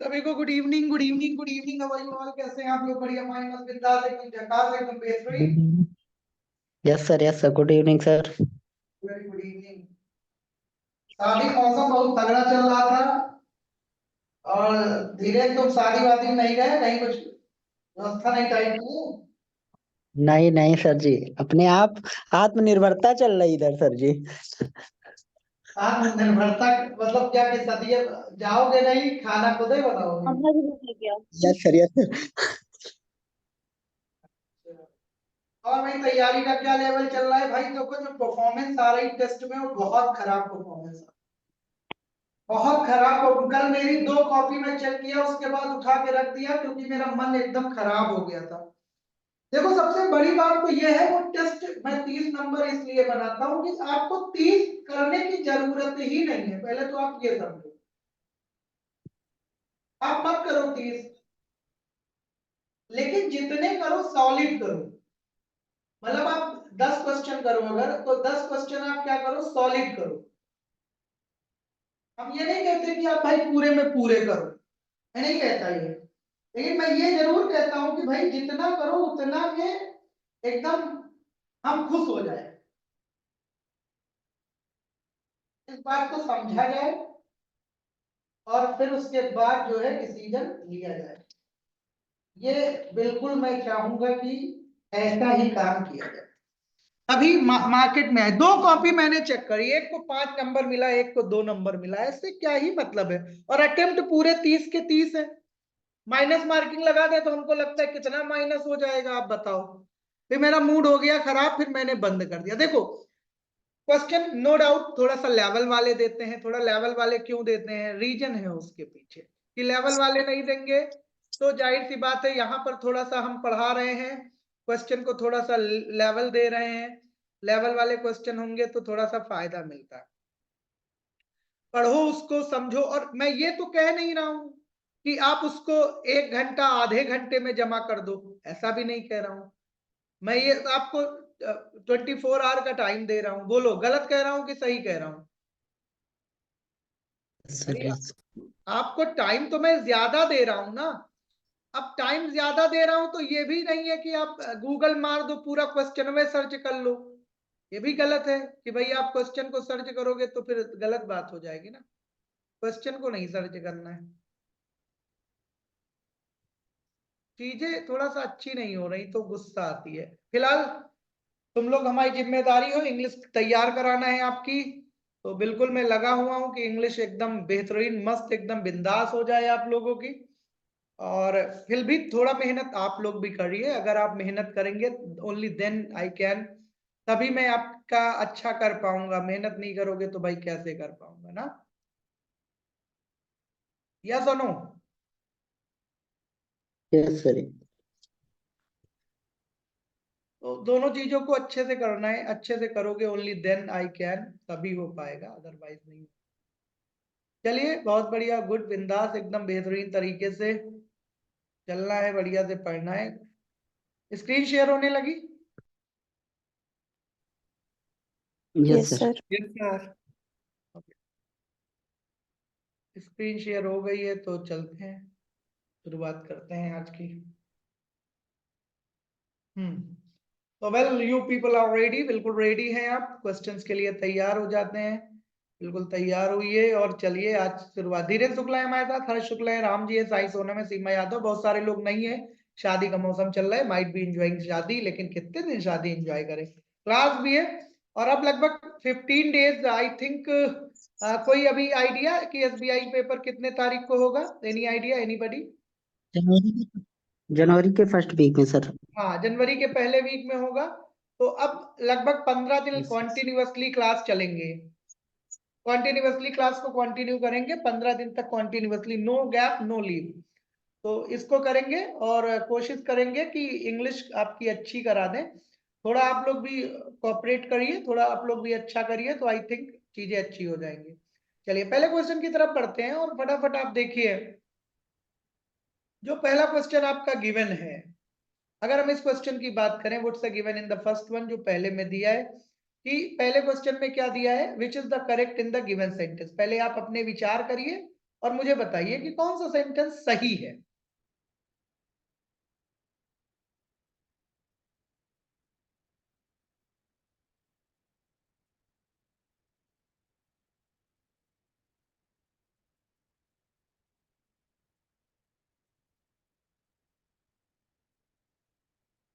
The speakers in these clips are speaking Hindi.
सभी को good evening, good evening, good evening. How are you all? कैसे हैं आप लोग? बढ़िया, माइंड मस्त, बिंदास, एकदम झकास, एकदम बेहतरीन। Yes sir, good evening sir. Very good evening. शादी मौसम बहुत तगड़ा चल रहा था और धीरे तुम शादी वादी नहीं गए? नहीं कुछ व्यवस्था नहीं टाइप की? नहीं नहीं सर जी, अपने आप आत्मनिर्भरता चल रही इधर सर जी। आत्मनिर्भरता मतलब क्या कि सदिया जाओगे नहीं, खाना खुद ही बनाओगे? Yes sir, yes sir. और भाई तैयारी का क्या लेवल चल रहा है? भाई देखो, जो परफॉर्मेंस आ रही टेस्ट में वो बहुत खराब परफॉर्मेंस, बहुत खराब। कल मेरी 2 कॉपी में चेक किया, उसके बाद उठा के रख दिया क्योंकि मेरा मन एकदम खराब हो गया था। देखो, सबसे बड़ी बात तो यह है, वो टेस्ट मैं 30 नंबर इसलिए बनाता हूँ कि आपको 30 करने की जरूरत ही नहीं है। पहले तो आप ये समझो, आप मत करो 30, लेकिन जितने करो सॉलिड करो। मतलब आप 10 क्वेश्चन करो अगर, तो 10 क्वेश्चन आप क्या करो, सॉलिड करो। हम ये नहीं कहते कि आप भाई पूरे में पूरे करो, मैं नहीं कहता ये, लेकिन मैं ये जरूर कहता हूं कि भाई जितना करो उतना में एकदम हम खुश हो जाए, इस बात को समझा जाए और फिर उसके बाद जो है डिसीजन लिया जाए। ये बिल्कुल मैं चाहूंगा कि ऐसा ही काम किया जाए। अभी मार्केट में है, 2 कॉपी मैंने चेक करी, एक को 5 नंबर मिला, एक को 2 नंबर मिला, इससे क्या ही मतलब है? और अटेम्प्ट पूरे 30 के 30 है। माइनस मार्किंग लगा दे तो हमको लगता है कितना माइनस हो जाएगा, आप बताओ। फिर मेरा मूड हो गया खराब, फिर मैंने बंद कर दिया। देखो, क्वेश्चन नो डाउट थोड़ा सा लेवल वाले देते हैं। थोड़ा लेवल वाले क्यों देते हैं? रीजन है उसके पीछे कि लेवल वाले नहीं देंगे तो जाहिर सी बात है, यहाँ पर थोड़ा सा हम पढ़ा रहे हैं, क्वेश्चन को थोड़ा सा लेवल दे रहे हैं। लेवल वाले क्वेश्चन होंगे तो थोड़ा सा फायदा मिलता है। पढ़ो उसको, समझो। और मैं ये तो कह नहीं रहा हूं कि आप उसको 1 घंटा आधे घंटे में जमा कर दो, ऐसा भी नहीं कह रहा हूं। मैं ये आपको 24 आवर का टाइम दे रहा हूं। बोलो, गलत कह रहा हूं कि सही कह रहा हूं? सर अरे, यस। आपको टाइम तो मैं ज्यादा दे रहा हूं ना। अब टाइम ज्यादा दे रहा हूं तो ये भी नहीं है कि आप गूगल मार दो, पूरा क्वेश्चन में सर्च कर लो। ये भी गलत है कि भाई आप क्वेश्चन को सर्च करोगे तो फिर गलत बात हो जाएगी ना। क्वेश्चन को नहीं सर्च करना है। चीजें थोड़ा सा अच्छी नहीं हो रही तो गुस्सा आती है। फिलहाल तुम लोग, हमारी जिम्मेदारी हो, इंग्लिश तैयार कराना है आपकी। तो बिल्कुल मैं लगा हुआ हूँ कि इंग्लिश एकदम बेहतरीन, मस्त, एकदम बिंदास हो जाए आप लोगों की। और फिर भी थोड़ा मेहनत आप लोग भी करिए। अगर आप मेहनत करेंगे ओनली देन आई कैन, तभी मैं आपका अच्छा कर पाऊंगा। मेहनत नहीं करोगे तो भाई कैसे कर पाऊंगा ना? यस और नो? Yes sir. तो दोनों चीजों को अच्छे से करना है। अच्छे से करोगे ओनली देन आई कैन, तभी हो पाएगा, अदरवाइज नहीं। चलिए, बहुत बढ़िया, गुड, बिंदास, एकदम बेहतरीन तरीके से चलना है, बढ़िया से पढ़ना है। स्क्रीन शेयर होने लगी? Yes yes sir. Sir. Yes sir. Screen share हो गई है तो चलते हैं, शुरुआत करते हैं आज की। तो well, you people are ready, बिल्कुल रेडी हैं आप? क्वेश्चंस के लिए तैयार हो जाते हैं। बिल्कुल तैयार हुई और चलिए आज शुरुआत। धीरेन्द्र शुक्ला है हमारे साथ, हर्ष शुक्ला है, राम जी है, साई सोनम है, सीमा यादव, बहुत सारे लोग नहीं है। शादी का मौसम चल रहा है, माइट बी एंजॉइंग शादी, लेकिन कितने दिन शादी एंजॉय करें? क्लास भी है और अब लगभग 15 डेज आई थिंक। कोई अभी आइडिया कि एसबीआई पेपर कितने तारीख को होगा? Any idea, anybody? जनवरी जनवरी के फर्स्ट वीक में सर। हाँ, जनवरी के पहले वीक में होगा। तो अब लगभग 15 दिन यस कॉन्टिन्यूअसली क्लास चलेंगे। कॉन्टिन्यूअसली क्लास को कंटिन्यू करेंगे 15 दिन तक, continuously, no gap, no leave. तो इसको करेंगे और कोशिश करेंगे कि इंग्लिश आपकी अच्छी करा दें। थोड़ा आप लोग भी कोऑपरेट करिए, थोड़ा आप लोग भी अच्छा करिए तो आई थिंक चीजें अच्छी हो जाएंगी। चलिए पहले क्वेश्चन की तरफ बढ़ते हैं और फटाफट आप देखिए। जो पहला क्वेश्चन आपका गिवन है, अगर हम इस क्वेश्चन की बात करें, what's the given in the first one, जो पहले में दिया है कि पहले क्वेश्चन में क्या दिया है, which is the correct in the given sentence. पहले आप अपने विचार करिए और मुझे बताइए कि कौन सा सेंटेंस सही है।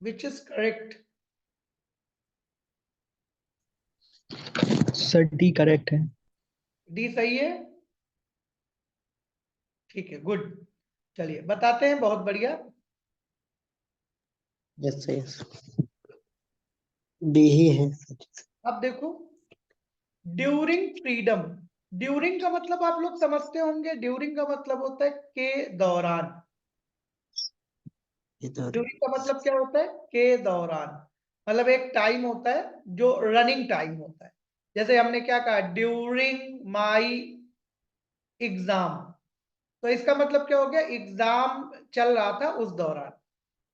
Which is correct? Sir D correct है। डी सही है? ठीक है, गुड। चलिए बताते हैं, बहुत बढ़िया। यस यस, डी ही है। अब देखो, ड्यूरिंग फ्रीडम, ड्यूरिंग का मतलब आप लोग समझते होंगे, ड्यूरिंग का मतलब होता है के दौरान। इधर ड्यूरिंग का मतलब क्या होता है? के दौरान। मतलब एक टाइम होता है जो रनिंग टाइम होता है। जैसे हमने क्या कहा, ड्यूरिंग माई एग्जाम, तो इसका मतलब क्या हो गया, एग्जाम चल रहा था उस दौरान।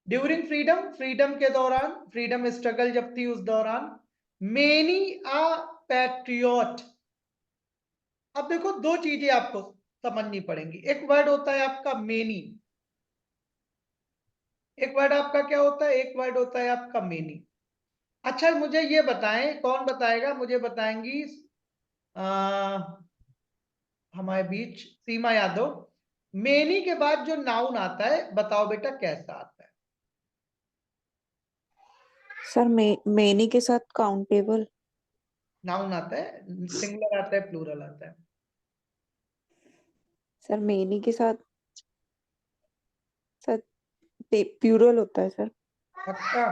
ड्यूरिंग फ्रीडम, फ्रीडम के दौरान, फ्रीडम स्ट्रगल जब थी उस दौरान। Many a patriot. अब देखो, दो चीजें आपको समझनी पड़ेंगी। एक वर्ड होता है आपका मेनी, एक वर्ड आपका क्या होता है, एक वर्ड होता है आपका मेनी। अच्छा मुझे ये बताएं, कौन बताएगा, मुझे बताएंगी हमारे बीच सीमा यादव, मेनी के बाद जो नाउन आता है बताओ बेटा कैसा आता है? सर मेनी के साथ काउंटेबल। नाउन आता है, सिंगुलर आता है, प्लूरल आता है? सर मेनी के साथ सर प्यूरल होता है सर। पक्का?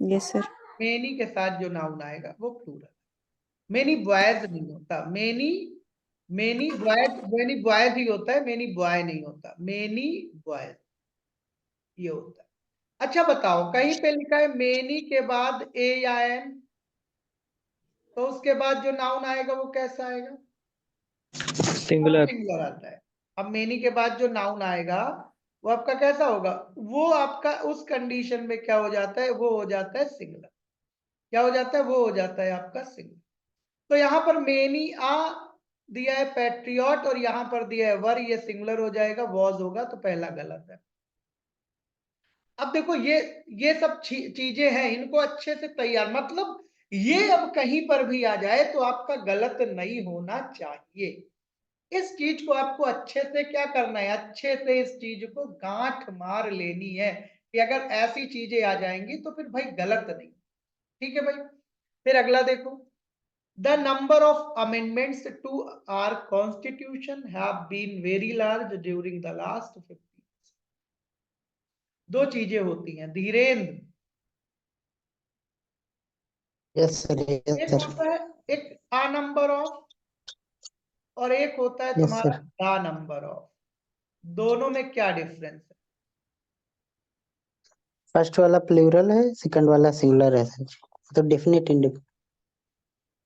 Yes sir. मेनी के साथ जो नाउन आएगा वो प्लूरल। मेनी बॉयज नहीं होता, many, many boys, many boys ही होता है, मेनी बॉय नहीं होता, मेनी बॉयज ये होता है। अच्छा बताओ, कहीं पे लिखा है मेनी के बाद ए या एन, तो उसके बाद जो नाउन आएगा वो कैसा आएगा? सिंगुलर। सिंगुलर आता है। अब मेनी के बाद जो नाउन आएगा वो आपका कैसा होगा? वो आपका उस कंडीशन में क्या हो जाता है, वो हो जाता है सिंगुलर। क्या हो जाता है? वो हो जाता है आपका सिंगुलर। तो यहां पर मेनी आ दिया है पैट्रियट, और यहां पर दिया है वर, ये सिंगुलर हो जाएगा, वॉज होगा, तो पहला गलत है। अब देखो, ये सब चीजें हैं, इनको अच्छे से तैयार, मतलब ये अब कहीं पर भी आ जाए तो आपका गलत नहीं होना चाहिए। इस चीज को आपको अच्छे से क्या करना है, अच्छे से इस चीज को गांठ मार लेनी है कि अगर ऐसी चीजें आ जाएंगी तो फिर भाई गलत नहीं। ठीक है भाई। फिर अगला देखो, the number of amendments to our constitution have been very large during the last 50। दो चीजें होती हैं धीरेन्द्र, यस सर, यस एक सर, होता है एक आ नंबर ऑफ, और एक होता है यस तुम्हारा सर। The number of. दोनों में क्या डिफरेंस फर्स्ट वाला प्लूरल है, सेकंड वाला सिंगुलर है सर जी, तो डेफिनेट इंडिफ।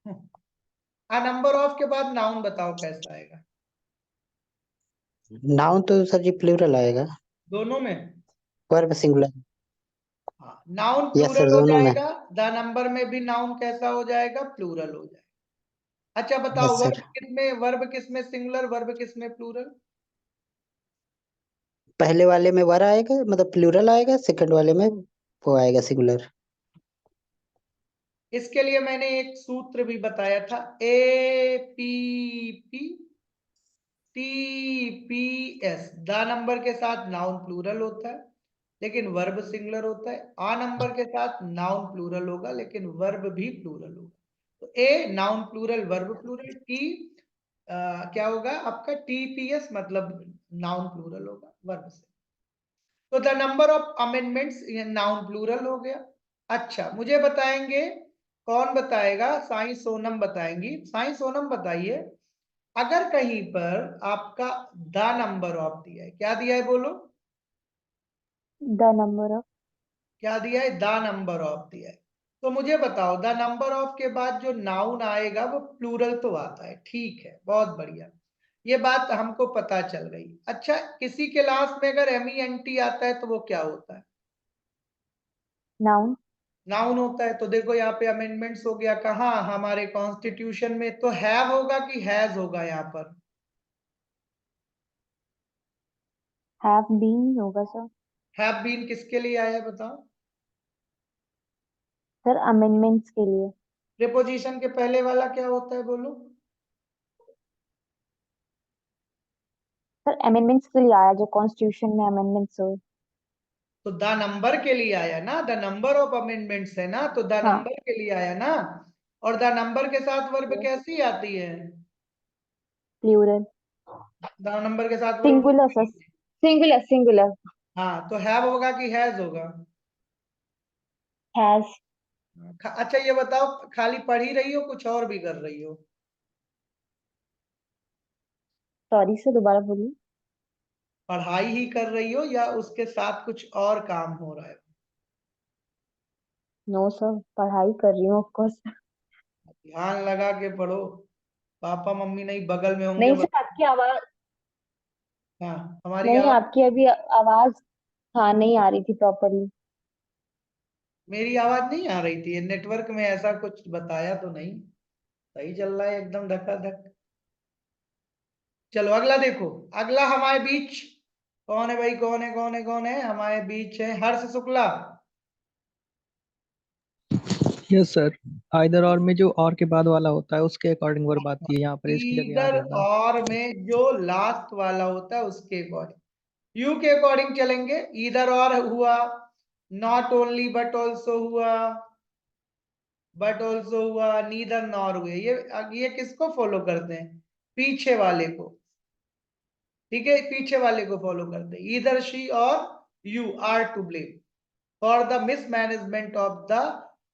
है? आ नंबर ऑफ के बाद नाउन बताओ कैसा आएगा? नाउन तो सर जी प्लूरल आएगा, दोनों में? Verb singular. हाँ, नाउन यस सर, प्लूरल हो दोनों में। जाएगा, द नंबर में भी नाउन कैसा हो जाएगा? प्लूरल हो जाएगा। अच्छा बताओ, यस सर, वर्ब किस में सिंगुलर, वर्ब किस में प्लूरल? पहले वाले में वर आएगा, मतलब प्लूरल आएगा, सेकंड वाले में वो आएगा सिंगुलर। इसके लिए मैंने एक सूत्र भी बताया था, APP TPS। द नंबर के साथ नाउन प्लूरल होता है लेकिन वर्ब सिंगुलर होता है, आ नंबर के साथ नाउन प्लूरल होगा लेकिन वर्ब भी प्लूरल होगा। तो a noun plural, verb plural, T क्या होगा आपका? TPS मतलब नाउन प्लूरल होगा वर्ब से। तो द नंबर ऑफ अमेंडमेंट्स, ये नाउन प्लूरल हो गया। अच्छा मुझे बताएंगे, कौन बताएगा? साई सोनम बताएंगी। साई सोनम बताइए, अगर कहीं पर आपका द नंबर ऑफ दिया है, क्या दिया है बोलो? The number of. क्या दिया है? द नंबर ऑफ दिया है। तो मुझे बताओ, द नंबर ऑफ के बाद जो नाउन आएगा वो प्लूरल तो आता है, ठीक है, बहुत बढ़िया, ये बात हमको पता चल गई। अच्छा, किसी के लास्ट में अगर MENT आता है तो वो क्या होता है? नाउन। नाउन होता है। तो देखो यहाँ पे अमेंडमेंट्स हो गया, कहाँ? हमारे कॉन्स्टिट्यूशन में। तो हैव होगा कि हैज होगा यहाँ पर? हैव बीन होगा सर। हैव बीन किसके लिए आया है बताओ? सर अमेंडमेंट्स के लिए। प्रीपोजिशन के पहले वाला क्या होता है बोलो? सर अमेंडमेंट्स के लिए आया, जो कॉन्स्टिट्यूशन में अमेंडमेंट्स हुए। तो द नंबर के लिए आया ना, द नंबर ऑफ अमेंडमेंट्स है ना, तो द हाँ। नंबर के लिए आया ना। और द नंबर के साथ वर्ब कैसी आती है? प्लूरल। द नंबर के साथ verb singular sir, singular singular. हाँ, तो हैव होगा कि हैज होगा? हैज। अच्छा ये बताओ, खाली पढ़ ही रही हो कुछ और भी कर रही हो? सॉरी सर, दोबारा बोलिए। पढ़ाई ही कर रही हो या उसके साथ कुछ और काम हो रहा है? नो सर, पढ़ाई कर रही हूँ ऑफ कोर्स। ध्यान लगा के पढ़ो, पापा मम्मी नहीं बगल में होंगे नहीं सर, आपकी आवाज, हाँ, हमारी नहीं आवाज। आपकी अभी आवाज हाँ नहीं आ रही थी प्रॉपरली। मेरी आवाज नहीं आ रही थी? नेटवर्क में ऐसा कुछ बताया तो नहीं? सही चल रहा है एकदम धकाधक। चलो अगला देखो। अगला हमारे बीच कौन है भाई? कौन है कौन है कौन है हमारे बीच? है Harsh Shukla. Yes sir. Either और में जो और के बाद वाला होता है उसके अकॉर्डिंग वर्ब आती है, यहाँ पर इसकी जगह आ ईदर जाता है। और में जो लास्ट वाला होता है उसके अकॉर्डिंग, यू के अकॉर्डिंग चलेंगे। ईदर और हुआ, नॉट ओनली बट ऑल्सो हुआ, बट ऑल्सो हुआ, नीदर नॉर हुए। ये किसको फॉलो करते हैं? पीछे वाले को। ठीक है, पीछे वाले को फॉलो करते हैं। Either she or you are to blame for the mismanagement of the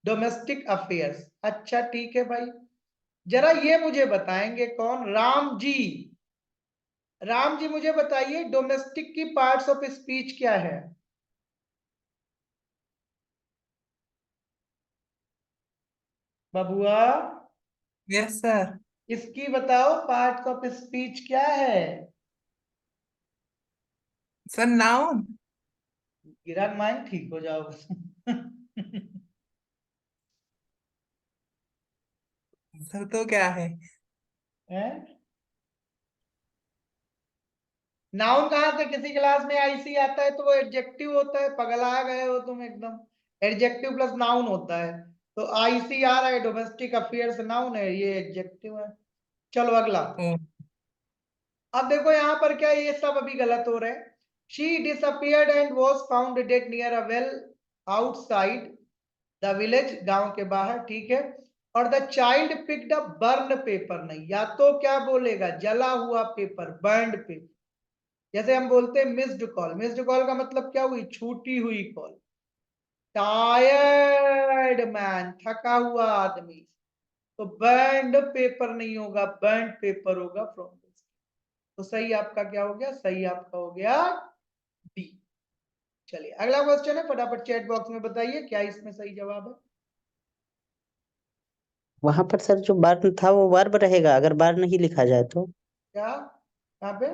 domestic affairs. अच्छा ठीक है भाई, जरा ये मुझे बताएंगे कौन? राम जी। राम जी मुझे बताइए, डोमेस्टिक की पार्ट्स ऑफ स्पीच क्या है? बबुआ, यस सर। इसकी बताओ पार्ट्स ऑफ स्पीच क्या है? Sir noun. किरण माइंड ठीक हो जाओ बस। सर तो क्या है? नाउन कहाँ से? किसी क्लास में आईसी आता है तो वो एडजेक्टिव होता है। पगला गए हो तुम एकदम। एडजेक्टिव प्लस नाउन होता है। तो आईसी आ रहा है, डोमेस्टिक अफेयर्स नाउन है, ये एडजेक्टिव है। चलो अगला। ओ, अब देखो यहाँ पर क्या है, ये सब अभी गलत हो रहे हैं। She disappeared and was found dead near a well outside the village, गांव के बाहर। ठीक है। और the child picked a burn paper, नहीं, या तो क्या बोलेगा? जला हुआ पेपर, बर्न्ड पेपर। जैसे हम बोलते हैं मिस्ड कॉल, मिस्ड कॉल का मतलब क्या हुई? छूटी हुई कॉल। टायर्ड मैन, थका हुआ आदमी। तो बर्न्ड पेपर नहीं होगा, बर्न्ड पेपर होगा फ्रॉम दिस। तो सही आपका क्या हो गया? सही आपका हो गया डी। चलिए अगला क्वेश्चन है, फटाफट चैट बॉक्स में बताइए क्या इसमें सही जवाब है। वहां पर सर जो बर्न था वो वर्ब रहेगा अगर बर्न ही लिखा जाए तो। क्या? कहाँ पे?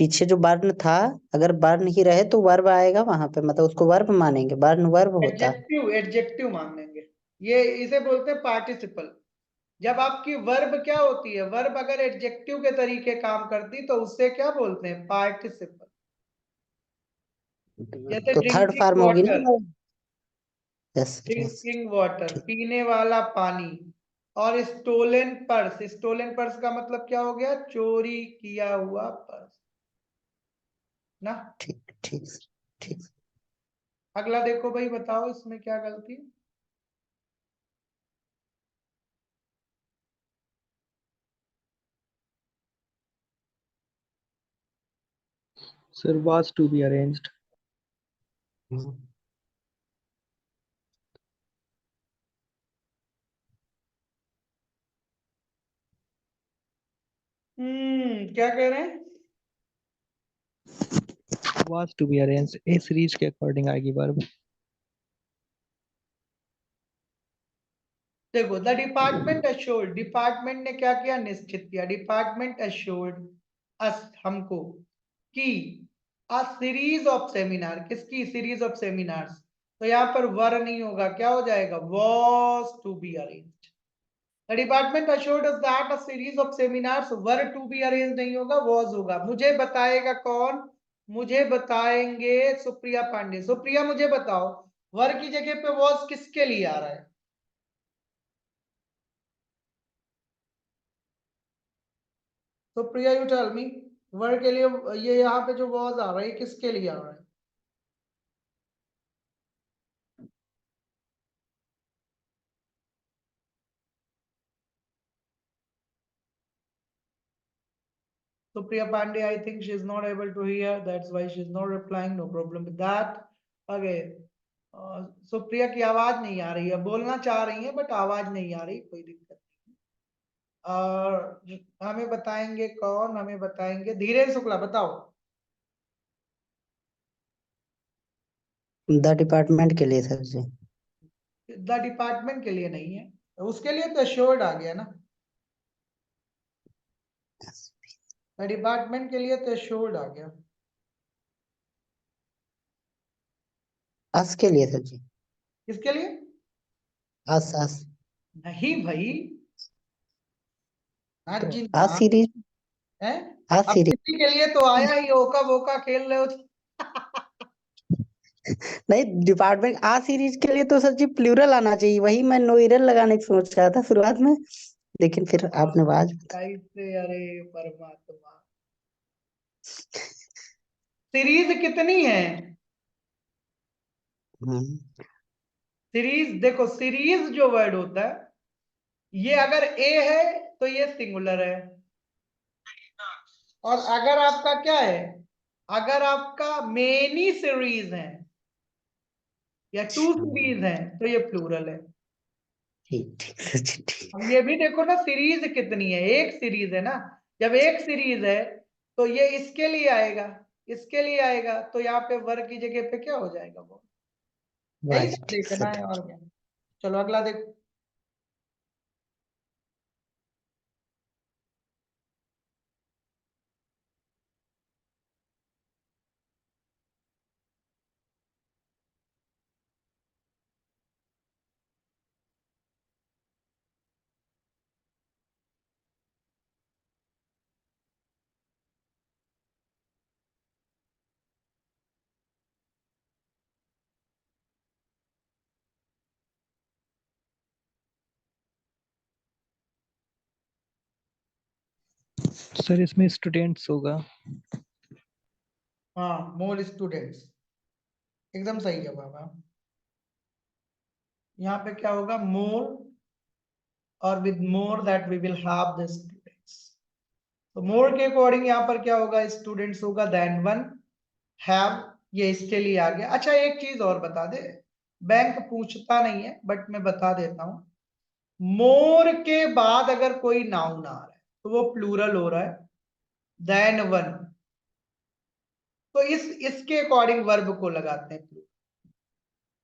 पीछे जो बर्न था, अगर बर्न ही रहे तो वर्ब आएगा वहां पे, मतलब उसको वर्ब मानेंगे, बर्न वर्ब होता। एडजेक्टिव, एडजेक्टिव मान लेंगे। ये इसे बोलते हैं पार्टिसिपल। जब आपकी वर्ब क्या होती है? वर्ब अगर एडजेक्टिव के तरीके काम करती तो उससे क्या बोलते हैं? पार्टिसिपल। जैसे तो थर्ड ड्रिंकिंग फॉर्म होगी वाटर, ना। Yes yes. ड्रिंकिंग वाटर ठीक। पीने वाला पानी। और स्टोलन पर्स, स्टोलन पर्स का मतलब क्या हो गया? चोरी किया हुआ पर्स ना। ठीक ठीक ठीक। अगला देखो भाई, बताओ इसमें क्या गलती? Sir was to be arranged. क्या कह रहे हैं? Was to be arranged a series के अकॉर्डिंग आएगी वर्ब। देखो, द डिपार्टमेंट अश्योर्ड, डिपार्टमेंट ने क्या किया? निश्चित किया। डिपार्टमेंट अश्योर्ड अस, हमको, कि अ सीरीज ऑफ सेमिनार, किसकी? Series of seminars. तो यहाँ पर वर नहीं होगा, क्या हो जाएगा? Was to be arranged. The department assured us that a series of seminars were to be arranged नहीं होगा, was होगा। मुझे बताएगा कौन? मुझे बताएंगे सुप्रिया पांडे। सुप्रिया मुझे बताओ, वर की जगह पे was किसके लिए आ रहा है? सुप्रिया, यू टेल मी, वर के लिए ये यहाँ पे जो was आ रहा है, किसके लिए आ रहा है? Supriya Pandey, I think she is not able to hear. That's why she is not replying. No problem with that. Okay. Supriya की आवाज नहीं आ रही है, बोलना चाह रही है बट आवाज नहीं आ रही, कोई दिक्कत नहीं। और हमें बताएंगे कौन? हमें बताएंगे धीरेन्द्र शुक्ला, बताओ। द डिपार्टमेंट के लिए सर जी। द डिपार्टमेंट के लिए नहीं है, उसके लिए तो एश्योर्ड आ गया ना। द डिपार्टमेंट के लिए तो एश्योर्ड आ गया। अस के लिए सर जी। किसके लिए? अस अस नहीं भाई, हाँ तो जी आ ना सीरीज है। आ अब सीरीज किसी के लिए तो आया ही, ओका बोका खेल रहे हो। नहीं, डिपार्टमेंट आ सीरीज के लिए तो सर जी प्लूरल आना चाहिए, वही मैं नोइरल लगाने की सोच रहा था शुरुआत में, लेकिन फिर आपने आवाज कैसे? अरे परमात्मा, सीरीज कितनी है? सीरीज देखो, सीरीज जो वर्ड होता है, ये अगर ए है तो ये सिंगुलर है, और अगर आपका क्या है, अगर आपका मेनी सीरीज है या टू सीरीज है तो ये प्लूरल है। ठीक ठीक सर जी ठीक। अब ये भी देखो ना, सीरीज कितनी है? एक सीरीज है ना। जब एक सीरीज है तो ये इसके लिए आएगा, इसके लिए आएगा, तो यहाँ पे वर्ग की जगह पे क्या हो जाएगा? वो यही वाह सब ठीक देखना सर। है, और क्या। चलो अगला देखो। सर इसमें स्टूडेंट्स होगा। हाँ, मोर स्टूडेंट्स, एकदम सही जवाब है। यहाँ पे क्या होगा? मोर, और with more that we will have the students. तो मोर के अकॉर्डिंग यहाँ पर क्या होगा? स्टूडेंट्स होगा, देन वन, हैव, ये इसके लिए आ गया। अच्छा, एक चीज और बता दे, बैंक पूछता नहीं है बट मैं बता देता हूं, मोर के बाद अगर कोई नाउन आ रहा है तो वो प्लूरल हो रहा है, देन वन, तो इसके अकॉर्डिंग वर्ब को लगाते हैं प्लूरल।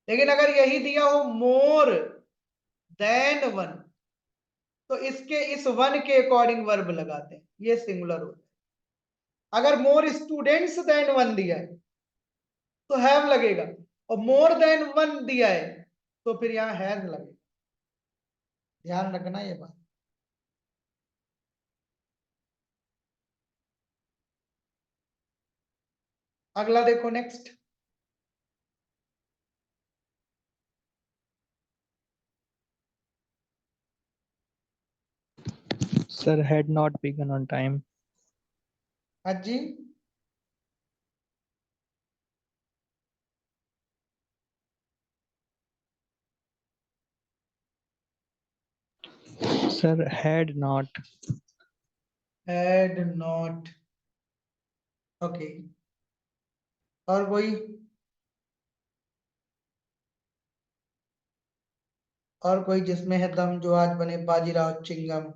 लेकिन अगर यही दिया हो मोर देन वन, तो इसके इस वन के अकॉर्डिंग वर्ब लगाते हैं, ये सिंगुलर होता है। अगर मोर स्टूडेंट्स देन वन दिया है तो हैव लगेगा, और मोर देन वन दिया है तो फिर यहां हैज लगेगा। ध्यान रखना ये बात। अगला देखो, next. Sir had not begun on time. हाँ जी, Sir had not. had not, okay. और कोई? और कोई जिसमें है दम, जो आज बने बाजीराव चिंगम?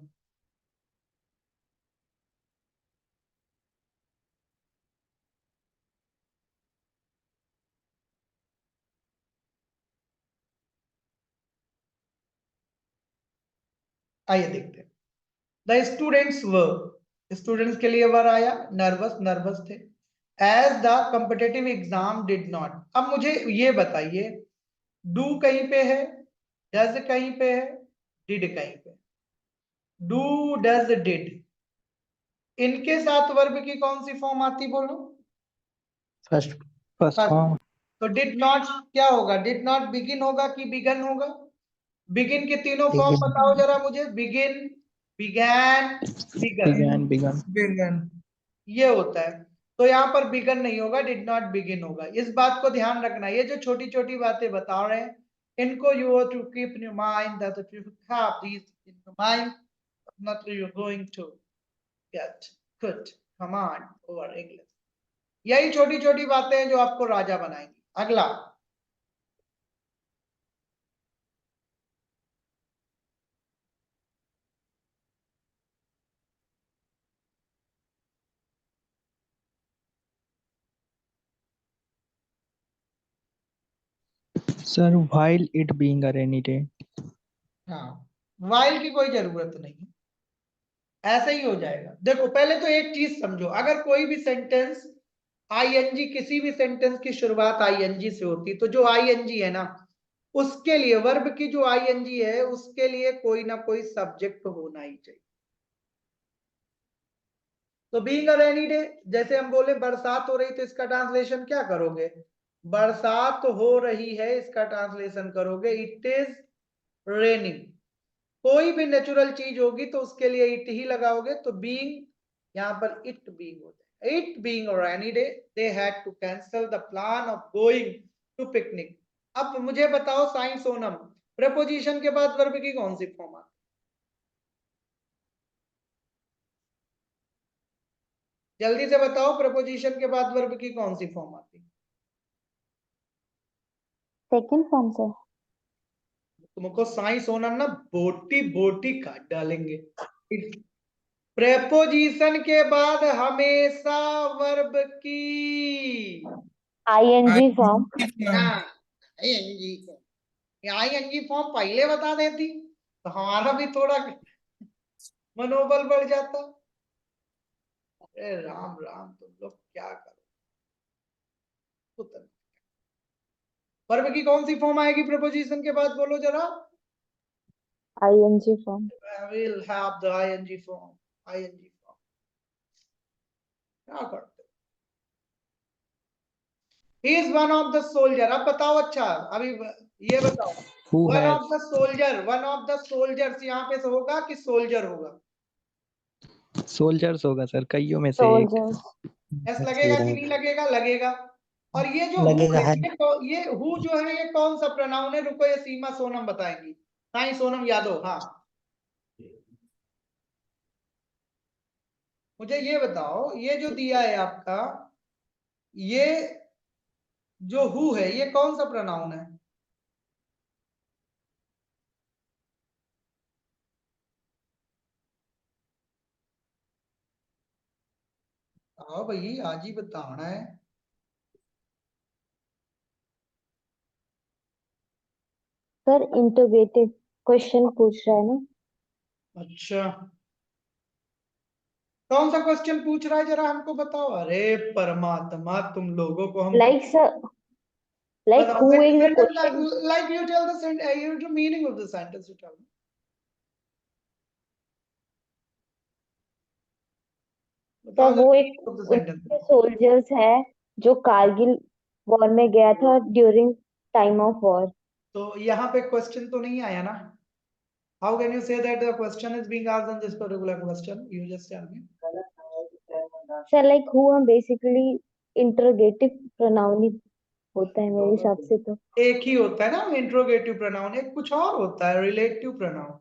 आइए देखते हैं। द स्टूडेंट्स वर, स्टूडेंट्स के लिए वर आया, नर्वस, नर्वस थे। As the competitive exam did not. अब मुझे ये बताइए, डू कहीं पे है, डज कहीं पे है, डिड कहीं पे? डू, डज, डिड, इनके साथ वर्ब की कौन सी फॉर्म आती बोलो? First first first. फॉर्म। तो डिड नॉट क्या होगा? डिड नॉट बिगिन होगा कि बिगन होगा? बिगिन के तीनों फॉर्म begin, बताओ जरा मुझे। Begin, began, begun. Begun begun. Begun. ये होता है। तो यहाँ पर बिगन नहीं होगा, डिड नॉट बिगिन होगा। इस बात को ध्यान रखना। ये जो छोटी छोटी बातें बता रहे हैं, इनको you have to keep in your mind, that if you have these in your mind, not you're going to get good command over English. यही छोटी छोटी बातें हैं जो आपको राजा बनाएंगी। अगला, sir while it being a rainy day। हाँ, वाइल की कोई जरूरत नहीं है, ऐसे ही हो जाएगा। देखो पहले तो एक चीज समझो, अगर कोई भी सेंटेंस आईएनजी, किसी भी सेंटेंस की शुरुआत आईएनजी से होती, तो जो आईएनजी है ना, उसके लिए वर्ब की जो आईएनजी है उसके लिए कोई ना कोई सब्जेक्ट होना ही चाहिए। तो बीइंग अ रेनी डे, जैसे हम बोले बरसात हो रही, तो इसका ट्रांसलेशन क्या करोगे? बरसात हो रही है, इसका ट्रांसलेशन करोगे इट इज रेनिंग। कोई भी नेचुरल चीज होगी तो उसके लिए इट ही लगाओगे, तो बीइंग यहाँ पर इट बीइंग हो जाए। It being a rainy day, they had to cancel the plan of going to picnic. अब मुझे बताओ साइंस सोनम, प्रेपोजिशन के बाद वर्ब की कौन सी फॉर्म आती? जल्दी से बताओ, प्रपोजिशन के बाद वर्ब की कौन सी फॉर्म आती? Second form sir. तुमको साइंस सोनम ना बोटी बोटी काट डालेंगे। प्रेपोजिशन के बाद हमेशा वर्ब की आईएनजी फॉर्म। हाँ, आईएनजी फॉर्म। आईएनजी फॉर्म पहले बता देती तो हमारा भी थोड़ा मनोबल बढ़ जाता। अरे राम राम, तुम लोग क्या करो। वर्ब की कौन सी फॉर्म आएगी प्रेपोजिशन के बाद, बोलो जरा। ING form. I will have the ing form. ing form. क्या करते? He is one of the soldier. अब बताओ, अच्छा अभी ये बताओ, Who one has। of the soldier, one of the soldiers यहाँ पे से होगा कि soldier होगा? सोल्जर्स होगा सर, कईयों में से एक। सोल्जर्स। एस सही लगेगा कि रहेगा, नहीं लगेगा? लगेगा। और ये जो हु लगेगा है, है। ये हु जो है, ये कौन सा प्रोनाउन है? रुको, ये सीमा सोनम बताएंगी। साई सोनम यादव, हाँ मुझे ये बताओ, ये जो दिया है आपका, ये जो हु है, ये कौन सा प्रोनाउन है? हाँ भाई, आज ही बताना है। सर इंटरोगेटिव क्वेश्चन पूछ रहा है ना। अच्छा, कौन सा क्वेश्चन पूछ रहा है जरा हमको बताओ। अरे परमात्मा, तुम लोगों को हम लाइक सर, लाइक बताओ who is a sentence question. like you tell the you the meaning of the sentence, you tell me. Sir बताओ वो the एक meaning of the sentence. Soldiers है जो कारगिल वॉर में गया था ड्यूरिंग टाइम ऑफ वॉर। तो यहाँ पे क्वेश्चन तो नहीं आया ना? How can you say that the question is being asked on this particular question? You just tell me. Sir like who हम बेसिकली इंटरोगेटिव प्रोनाउन ही होता है मेरे हिसाब से तो। एक ही होता है ना इंट्रोगेटिव प्रोनाउन, एक कुछ और होता है रिलेटिव प्रोनाउन।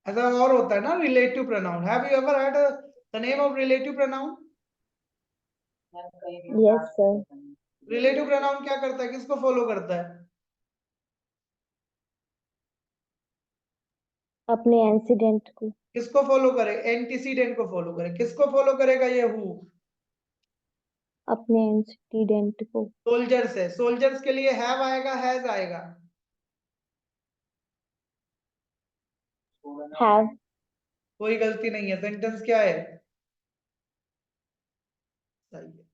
ऐसा और होता है ना relative pronoun. Have you ever heard the name of relative pronoun? Yes sir. Relative pronoun क्या करता है, किसको फॉलो करता है? अपने इंसिडेंट को। किसको फॉलो करे? एंटीसीडेंट को फॉलो करे। किसको फॉलो करेगा ये हु? अपने इंसिडेंट को। सोल्जर्स है, सोल्जर्स के लिए हैव आएगा, हैज आएगा? हैव। कोई गलती नहीं है, सेंटेंस क्या है? सही है।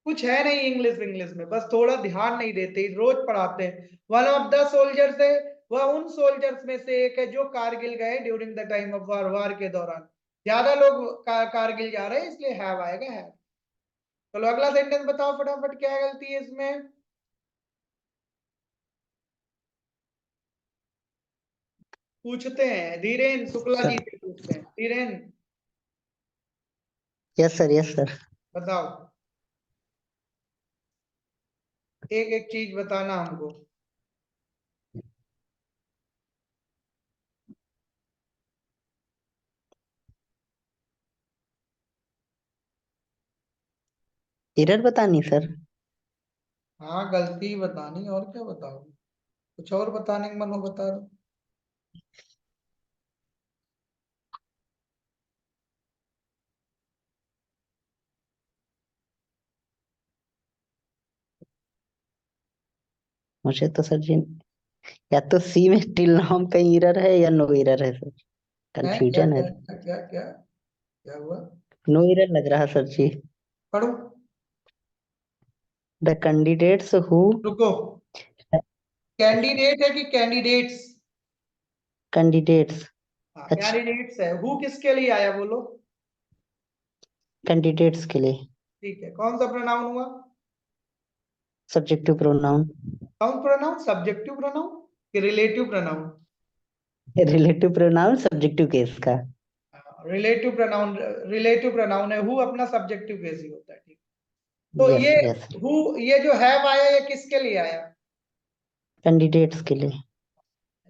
कुछ है नहीं इंग्लिश इंग्लिश में, बस थोड़ा ध्यान नहीं देते, रोज पढ़ाते हैं। वन ऑफ द सोल्जर्स है, वह उन सोल्जर्स में से एक है जो कारगिल गए during the time of war, war के दौरान। ज्यादा लोग कारगिल जा रहे हैं इसलिए हैव आएगा, हैव। चलो अगला सेंटेंस बताओ फटाफट, क्या गलती है इसमें? पूछते हैं धीरेन शुक्ला जी से, पूछते हैं Dhiren, yes sir, yes sir. बताओ, एक एक चीज बताना हमको। एरर बतानी सर। हाँ गलती बतानी, और क्या बताओ, कुछ और बताने का मन हो बता दो। मुझे तो सर जी, या तो सी में टिल नाउ कहीं एरर है या नो एरर है सर। है क्या कंफ्यूजन है। क्या क्या क्या क्या क्या हुआ? नो एरर लग रहा सर जी। पढ़ो, द कैंडिडेट्स हु रुको, कैंडिडेट है कि कैंडिडेट्स? कैंडिडेट्स। हाँ अच्छा, कैंडिडेट्स है, हु किसके लिए आया बोलो? कैंडिडेट्स के लिए। ठीक है, कौन सा प्रोनाउन हुआ? Subjective pronoun. कौन प्रोनाउन, सब्जेक्टिव प्रोनाउन कि relative pronoun? Relative pronoun subjective case का। रिलेटिव प्रोनाउन, रिलेटिव प्रोनाउन है, हु अपना सब्जेक्टिव केस ही होता है, ठीक। तो यस ये यस। हु, ये जो हैव आया ये किसके लिए आया? कैंडिडेट्स के लिए।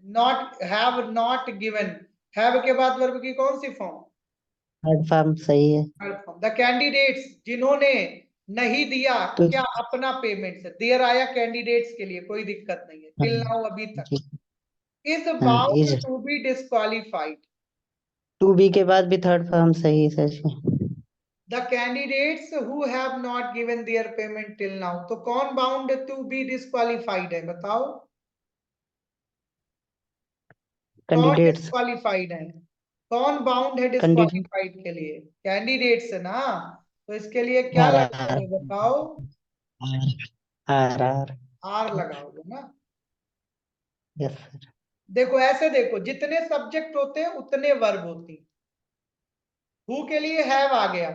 Not, have not given, have के बाद वर्ब की कौन सी फॉर्म? थर्ड फॉर्म सही है। द कैंडिडेट्स, जिन्होंने नहीं दिया तो क्या अपना पेमेंट, से देयर आया कैंडिडेट्स के लिए, कोई दिक्कत नहीं है हाँ, टिल नाउ अभी तक। जी, इज हाँ bound is. To be disqualified, to be के बाद भी थर्ड फॉर्म सही है सर जी। The candidates who have not given their payment till now, तो कौन बाउंड टू बी डिस्क्वालिफाइड है बताओ? कौन कैंडिडेट्स। डिस्क्वालिफाइड है? कौन बाउंड है कैंडिडेट। डिस्क्वालिफाइड के लिए? कैंडिडेट्स है ना, तो इसके लिए क्या आर आर लगाओगे बताओ? Are are. आर लगाओगे ना। Yes sir. देखो ऐसे देखो, जितने सब्जेक्ट होते हैं उतने वर्ब होती हैं। हु के लिए हैव आ गया,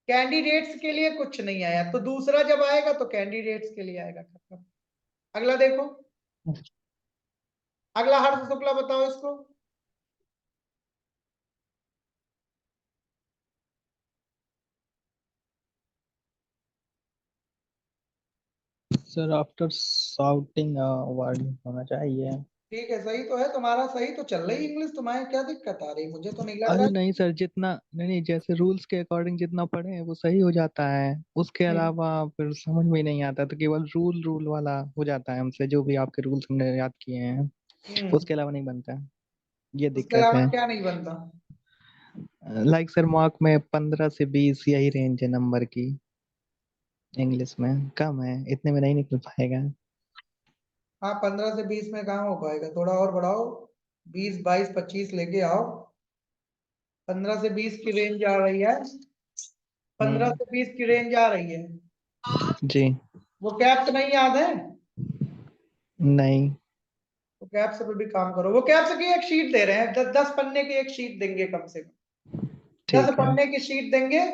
कैंडिडेट्स के लिए कुछ नहीं आया, तो दूसरा जब आएगा तो कैंडिडेट्स के लिए आएगा, खत्म। अगला देखो, अगला हर्ष शुक्ला बताओ इसको। सर आफ्टर शाउटिंग वार्निंग होना चाहिए। ठीक है, सही तो है तुम्हारा, सही तो चल रही इंग्लिश, तुम्हारे क्या दिक्कत आ रही, मुझे तो नहीं लग रहा अरे नहीं सर, जितना नहीं नहीं, जैसे रूल्स के अकॉर्डिंग जितना पढ़े हैं वो सही हो जाता है, उसके है। अलावा फिर समझ में नहीं आता, तो केवल रूल रूल वाला हो जाता है हमसे, जो भी आपके रूल्स हमने याद किए हैं हम्म, उसके अलावा नहीं बनता है। ये उसके दिक्कत अलावा है। क्या नहीं बनता? लाइक सर मार्क में 15 से 20 यही रेंज है नंबर की, इंग्लिश में कम है, इतने में नहीं निकल पाएगा। हाँ 15 से 20 में कहाँ हो पाएगा, थोड़ा और बढ़ाओ, 20, 22, 25 लेके आओ। 15 से 20 की रेंज आ रही है, 15 से 20 की रेंज आ रही है। जी। वो कैप्स नहीं याद है? नहीं। तो कैप्स पे भी काम करो, वो कैप्स की एक शीट दे रहे हैं, 10 पन्ने की एक शीट देंगे कम से कम, दस ठीक है। पन्ने की शीट देंगे।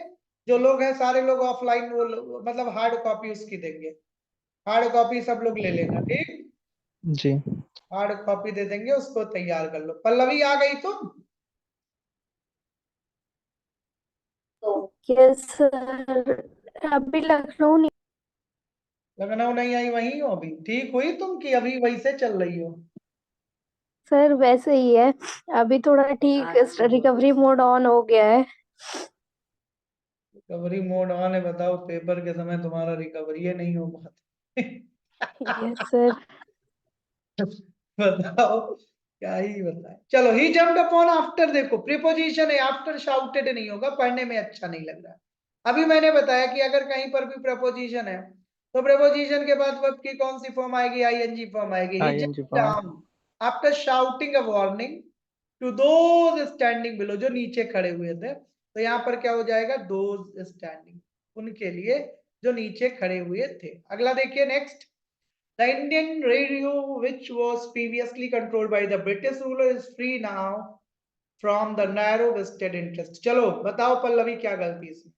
जो लोग हैं सारे लोग ऑफलाइन, वो मतलब हार्ड कॉपी उसकी देंगे, हार्ड कॉपी सब लोग ले लेना, ठीक। जी। हार्ड कॉपी दे देंगे, उसको तैयार कर लो। पल्लवी आ गई तुम? यस सर, अभी लखनऊ नहीं। लखनऊ नहीं आई, वहीं हो अभी? ठीक हुई तुम कि अभी वहीं से चल रही हो? सर वैसे ही है, अभी थोड़ा ठीक, रिकवरी मोड ऑन हो गया है। रिकवरी मोड ऑन है? बताओ, पेपर के समय तुम्हारा रिकवरी नहीं हो पाती। Yes sir. बताओ, क्या ही बताए। चलो, ही जम्प्ड अपॉन आफ्टर, देखो प्रीपोजिशन है, आफ्टर शाउटेड नहीं होगा, पढ़ने में अच्छा नहीं लग रहा। अभी मैंने बताया कि अगर कहीं पर भी प्रपोजिशन है तो प्रपोजिशन के बाद वर्ब की कौन सी फॉर्म आएगी? आईएनजी फॉर्म आएगी। He ING jumped form. Down after shouting a warning to those standing below, जो नीचे खड़े हुए थे, तो यहाँ पर क्या हो जाएगा? दोज स्टैंडिंग, उनके लिए जो नीचे खड़े हुए थे। अगला देखिए next, the Indian radio which was previously controlled by the British ruler is free now from the narrow vested interest. चलो बताओ पल्लवी क्या गलती है इसमें?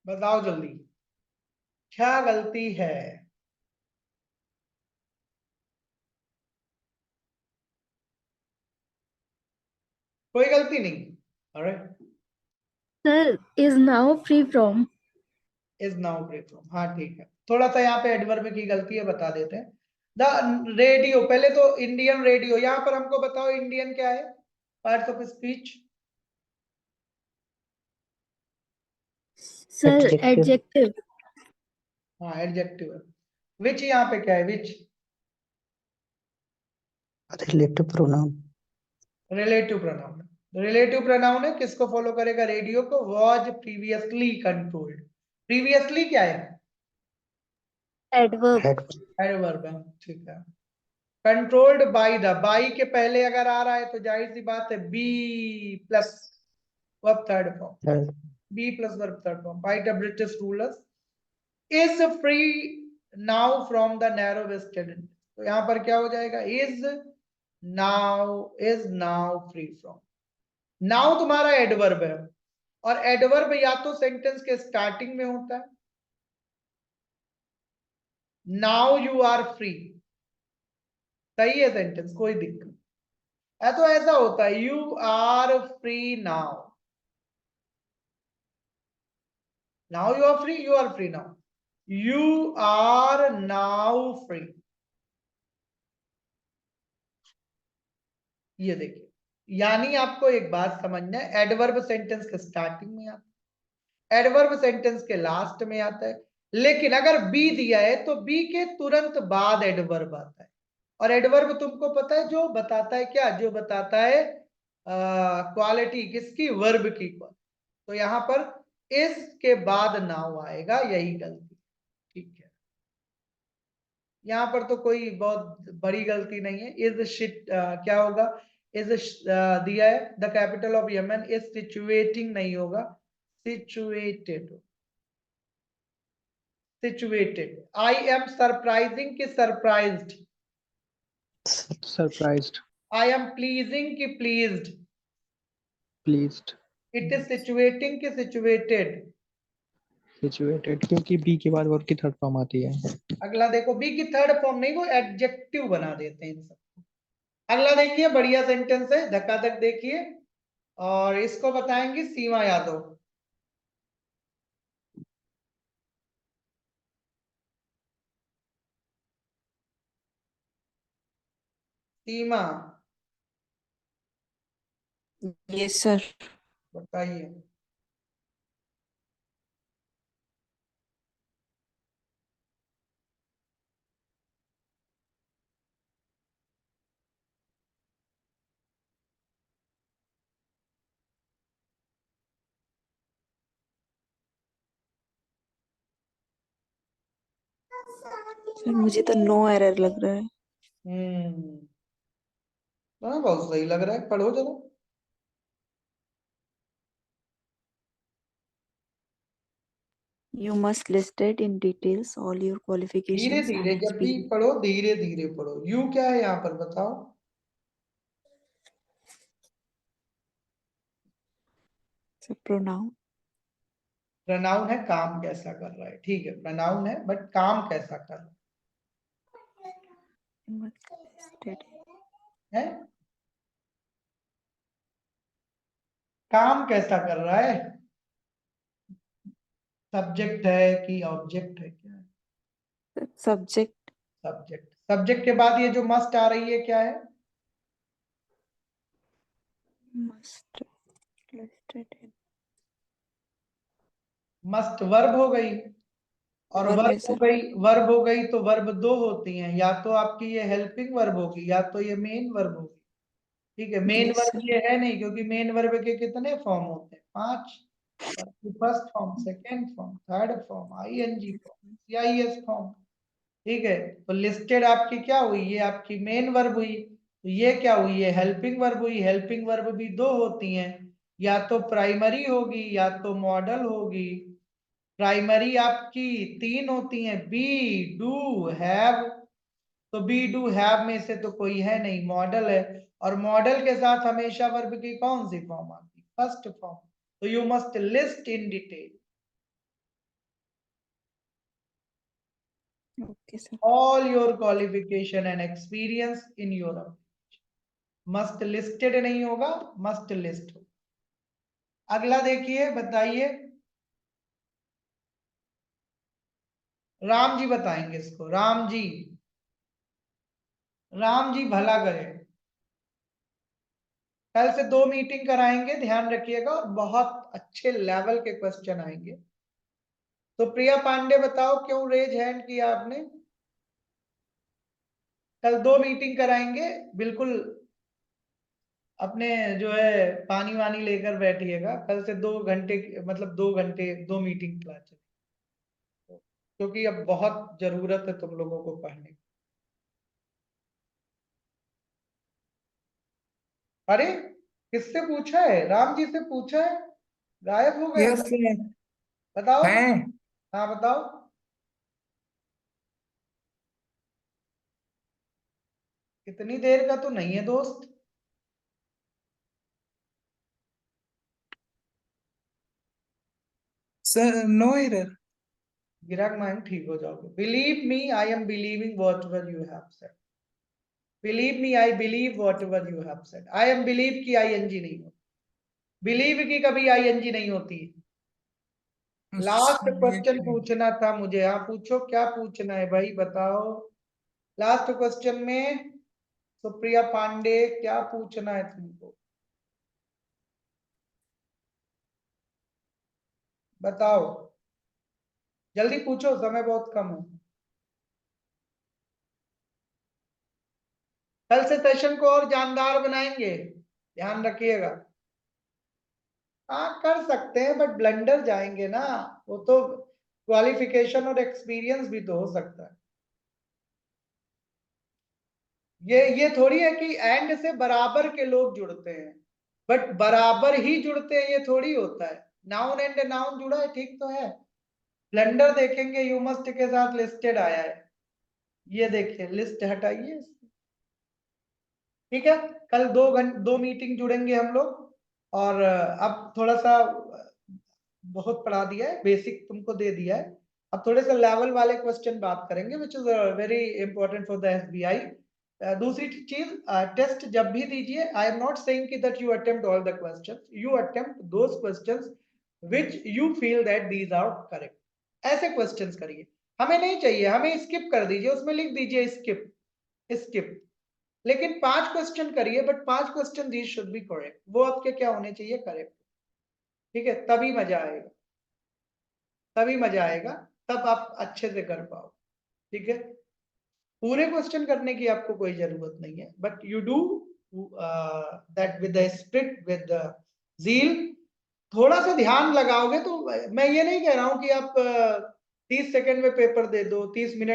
बताओ जल्दी, क्या गलती है? कोई गलती नहीं। Alright, Sir, is now free from. Is now free from, हाँ ठीक है। थोड़ा सा यहाँ पे एडवर्ब की गलती है, बता देते हैं। द रेडियो, पहले तो इंडियन रेडियो, यहाँ पर हमको बताओ इंडियन क्या है? Parts of speech. Sir, Adjective. adjective. हाँ एडजेक्टिव है। विच यहाँ पे क्या है? विच Relative pronoun. रिलेटिव प्रोनाउन है। रिलेटिव प्रोनाउन है, किसको फॉलो करेगा? रेडियो को। वॉज प्रीवियसली कंट्रोल्ड, प्रीवियसली क्या है? Adverb. Adverb. एडवर्ब है, ठीक है। कंट्रोल्ड बाय द, बाई के पहले अगर आ रहा है तो जाहिर सी बात है B plus verb third form, Third. B plus verb third form, by the British rulers is free now from the narrow vested. तो यहाँ पर क्या हो जाएगा? Is now free from. Now तुम्हारा एडवर्ब है, और एडवर्ब या तो सेंटेंस के स्टार्टिंग में होता है, नाउ यू आर फ्री, सही है सेंटेंस, कोई दिक्कत है तो ऐसा होता है, you are free now, now you are free, you are free now, you are now free. ये देखिए, यानी आपको एक बात समझना है, एडवर्ब सेंटेंस के स्टार्टिंग में आता है, एडवर्ब सेंटेंस के लास्ट में आता है, लेकिन अगर बी दिया है तो बी के तुरंत बाद एडवर्ब आता है। और एडवर्ब तुमको पता है जो बताता है क्या? जो बताता है क्वालिटी किसकी? वर्ब की। तो यहां पर इस के बाद नाउ आएगा, यही गलती, ठीक है। यहाँ पर तो कोई बहुत बड़ी गलती नहीं है। इज शिट क्या होगा? इज दिया है, the capital of Yemen is situating नहीं होगा, situated, situated. I am surprising की surprised, surprised, I am pleasing की pleased, pleased, it is situating की सिचुएटेड। सिचुएटेड, क्योंकि बी के बाद वर्ब की थर्ड फॉर्म आती है। अगला देखो, बी की थर्ड फॉर्म नहीं, वो एडजेक्टिव बना देते हैं इन सबको। अगला देखिए, बढ़िया सेंटेंस है, धक्का धक देखिए, और इसको बताएंगी सीमा यादव। सीमा Yes, sir. बताइए। सर मुझे तो नो एरर लग रहा है। हाँ, बहुत सही लग रहा है, पढ़ो जरा। You must listed in details all your धीरे qualifications धीरे, and जब भी experience. पढ़ो धीरे धीरे पढ़ो। यू क्या है यहाँ पर बताओ? Sir, pronoun. प्रनाउन है, काम कैसा कर रहा है, ठीक है, प्रनाउन है बट काम कैसा कर रहा You must listed. है? काम कैसा कर रहा है? सब्जेक्ट है कि ऑब्जेक्ट है, क्या है? Sir, subject. सब्जेक्ट। सब्जेक्ट के बाद ये जो मस्ट आ रही है क्या है? Must listed in. Must verb हो गई, और Verb है वर्ब हो sir. गई, वर्ब हो गई तो वर्ब दो होती हैं, या तो आपकी ये हेल्पिंग वर्ब होगी या तो ये मेन वर्ब होगी, ठीक है। Main Yes, verb sir. ये है नहीं, क्योंकि मेन वर्ब के कितने फॉर्म होते हैं? 5। First form, second form, third form, ING form, CIS form, ठीक है। तो लिस्टेड आपकी क्या हुई? ये आपकी मेन वर्ब हुई, तो ये क्या हुई है, हेल्पिंग वर्ब हुई। हेल्पिंग वर्ब भी दो होती हैं, या तो प्राइमरी होगी या तो मॉडल होगी। प्राइमरी आपकी तीन होती हैं, बी, डू, हैव। तो बी, डू, हैव में से तो कोई है नहीं, मॉडल है। और मॉडल के साथ हमेशा वर्ब की कौन सी फॉर्म आती है, फर्स्ट फॉर्म। तो you must list in detail Okay, sir. all your qualification and experience in your must listed नहीं होगा, मस्ट लिस्ट हो। अगला देखिए, बताइए, राम जी बताएंगे इसको। राम जी, राम जी भला करे। कल से 2 मीटिंग कराएंगे, ध्यान रखिएगा, और बहुत अच्छे लेवल के क्वेश्चन आएंगे। तो प्रिया पांडे बताओ, क्यों रेज हैंड किया आपने? कल 2 मीटिंग कराएंगे, बिल्कुल अपने जो है पानी वानी लेकर बैठिएगा। कल से 2 घंटे, मतलब 2 घंटे 2 मीटिंग क्लास, क्योंकि अब बहुत जरूरत है तुम लोगों को पढ़ने की। अरे किससे पूछा है? राम जी से पूछा है, गायब हो गए। यस सर बताओ। है। हाँ बताओ। इतनी देर का तो नहीं है दोस्त। Sir no error. गिराग मैम ठीक हो जाओगे। Believe me, I am believing whatever you have said. Believe me, I believe whatever you have said. I am believe की आईएनजी नहीं होती, बिलीव की कभी आईएनजी नहीं होती। लास्ट क्वेश्चन पूछना था मुझे। हाँ पूछो, क्या पूछना है भाई, बताओ। लास्ट क्वेश्चन में सुप्रिया पांडे क्या पूछना है तुमको, बताओ, जल्दी पूछो, समय बहुत कम है। कल से सेशन को और जानदार बनाएंगे, ध्यान रखिएगा। हाँ कर सकते हैं, बट ब्लंडर जाएंगे ना, वो तो क्वालिफिकेशन और एक्सपीरियंस भी तो हो सकता है। ये थोड़ी है कि एंड से बराबर के लोग जुड़ते हैं, बट बराबर ही जुड़ते हैं ये थोड़ी होता है। नाउन एंड नाउन जुड़ा है, ठीक तो है। ब्लंडर देखेंगे, यू मस्ट के साथ लिस्टेड आया है, ये देखिए लिस्ट हटाइए, ठीक है। कल 2 मीटिंग जुड़ेंगे हम लोग। और अब थोड़ा सा बहुत पढ़ा दिया है, बेसिक तुमको दे दिया है। अब थोड़े से लेवल वाले क्वेश्चन बात करेंगे, which is very important for the SBI. दूसरी चीज, टेस्ट जब भी दीजिए, आई एम नॉट सेइंग कि that you attempt all the questions, you attempt those questions which you feel that these are correct. ऐसे क्वेश्चंस करिए, हमें नहीं चाहिए, हमें स्किप कर दीजिए, उसमें लिख दीजिए स्किप, स्किप। लेकिन 5 क्वेश्चन करिए, but 5 question these should be correct, वो आपके क्या होने चाहिए, करेक्ट, ठीक है। तभी मजा आएगा, तभी मजा आएगा, तब आप अच्छे से कर पाओ, ठीक है। पूरे क्वेश्चन करने की आपको कोई जरूरत नहीं है, but you do that with the spirit, with the zeal. थोड़ा सा ध्यान लगाओगे तो, मैं ये नहीं कह रहा हूं कि आप 30 सेकंड में पेपर दे दो, 30 मिनट